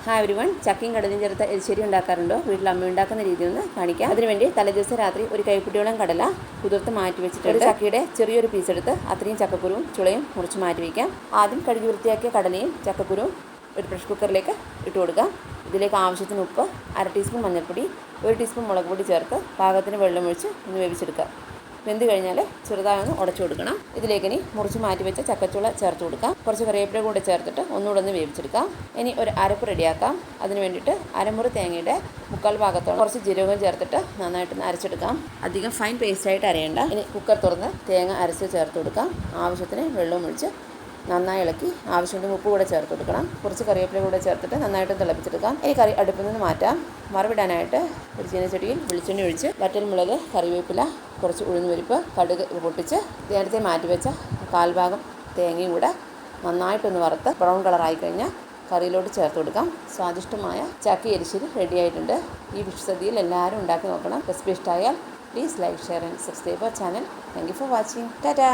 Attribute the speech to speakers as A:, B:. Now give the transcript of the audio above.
A: Hi everyone, ചക്കയും കടലയും ചേർത്ത് എരിശ്ശേരി ഉണ്ടാക്കാറുണ്ടോ? വീട്ടിൽ അമ്മ ഉണ്ടാക്കുന്ന രീതി ഒന്ന് കാണിക്കാം. അതിനുവേണ്ടി തലേദിവസം രാത്രി ഒരു കൈപ്പിടിയോളം കടല കുതിർത്ത് മാറ്റി വെച്ചിട്ട് ഒരു ചക്കയുടെ ചെറിയൊരു പീസ് എടുത്ത് അത്രയും ചക്കക്കുരുവും ചുളയും മുറിച്ച് മാറ്റി വയ്ക്കാം. ആദ്യം കഴുകി വൃത്തിയാക്കിയ കടലയും ചക്കക്കുരുവും ഒരു പ്രഷർ കുക്കറിലേക്ക് ഇട്ട് കൊടുക്കാം. ഇതിലേക്ക് ആവശ്യത്തിന് ഉപ്പ്, 1/2 ടീസ്പൂൺ മഞ്ഞൾപ്പൊടി, 1 ടീസ്പൂൺ മുളക് പൊടി ചേർത്ത് പാകത്തിന് വെള്ളമൊഴിച്ച് ഒന്ന് വേവിച്ചെടുക്കാം. വെന്ത് കഴിഞ്ഞാൽ ചെറുതായി ഒന്ന് ഉടച്ചു കൊടുക്കണം. ഇതിലേക്ക് ഇനി മുറിച്ച് മാറ്റി വെച്ച ചക്കച്ചുള ചേർത്ത് കൊടുക്കാം. കുറച്ച് കറിവേപ്പില കൂടെ ചേർത്തിട്ട് ഒന്നുകൂടെ ഒന്ന് വേവിച്ചെടുക്കാം. ഇനി ഒരു അരപ്പ് റെഡിയാക്കാം. അതിന് വേണ്ടിയിട്ട് അരമുറി തേങ്ങയുടെ 1/4 ഭാഗത്തോളം കുറച്ച് ജീരകം ചേർത്തിട്ട് നന്നായിട്ടൊന്ന് അരച്ചെടുക്കാം. അധികം ഫൈൻ പേസ്റ്റായിട്ട് അരയേണ്ട. ഇനി കുക്കർ തുറന്ന് തേങ്ങ അരച്ച് ചേർത്ത് കൊടുക്കാം. ആവശ്യത്തിന് വെള്ളവും ഒഴിച്ച് നന്നായി ഇളക്കി ആവശ്യത്തിന് ഉപ്പ് കൂടെ ചേർത്ത് കൊടുക്കണം. കുറച്ച് കറിവേപ്പില കൂടെ ചേർത്തിട്ട് നന്നായിട്ട് തിളപ്പിച്ചെടുക്കാം. ഇനി കറി അടുപ്പിൽ നിന്ന് മാറ്റാം. മറവിടാനായിട്ട് ഒരു ചീനച്ചട്ടിയിൽ വെളിച്ചെണ്ണ ഒഴിച്ച് വറ്റൽമുളക്, കറിവേപ്പില, കുറച്ച് ഉഴുന്നുപരിപ്പ്, കടുക് പൊട്ടിച്ച് നേരത്തെ മാറ്റി വെച്ച 1/4 ഭാഗം തേങ്ങയും കൂടെ നന്നായിട്ടൊന്ന് വറുത്ത് ബ്രൗൺ കളറായി കഴിഞ്ഞാൽ കറിയിലോട്ട് ചേർത്ത് കൊടുക്കാം. സ്വാദിഷ്ടമായ ചക്ക എരിശ്ശേരി റെഡി ആയിട്ടുണ്ട്. ഈ വിഷുസദ്യയിൽ എല്ലാവരും ഉണ്ടാക്കി നോക്കണം. റെസിപ്പി ഇഷ്ടമായാൽ please like, share and subscribe our channel. Thank you for watching. Tata.